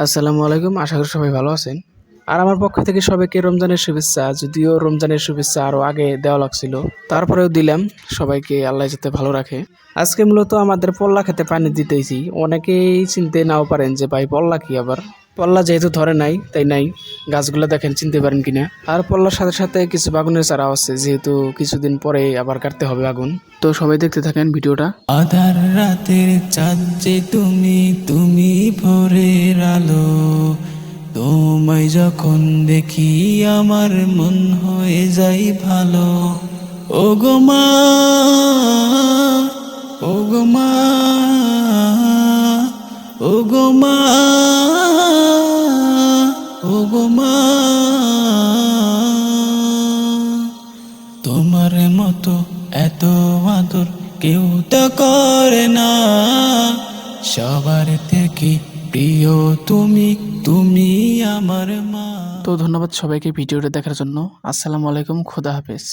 আসসালামু আলাইকুম। আশা করি সবাই ভালো আছেন। আর আমার পক্ষ থেকে সবাইকে রমজানের শুভেচ্ছা। যদিও রমজানের শুভেচ্ছা আরো আগে দেওয়া লাগছিল, তারপরেও দিলাম। সবাইকে আল্লাহ যাতে ভালো রাখে। আজকে মূলত আমাদের পল্লা খেতে পানি দিতেছি। অনেকেই চিনতে নাও পারেন যে ভাই পল্লা কি আবার। পল্লা যেহেতু ধরে নাই তাই নাই, গাছগুলো দেখেন চিনতে পারেন কিনা। আর পল্লার সাথে সাথে কিছু বাগুনের চারাও আছে, যেহেতু কিছুদিন পরে আবার কাটতে হবে আগুন। তো সবাই দেখতে থাকেন ভিডিওটা। আধার রাতের চাঁদ যে তুমি ভোরের আলো, তোমায় যখন দেখি আমার মন হয়ে যায় ভালো। ও গো মা, ও গো মা, ও গো মা, ও গো মা, তোমার মতো এত আদর কেউ তো করে না। সবার থেকে প্রিয় তুমি, তুমি আমার মা। তো ধন্যবাদ সবাইকে ভিডিওটা দেখার জন্য। আসসালামু আলাইকুম, খোদা হাফেজ।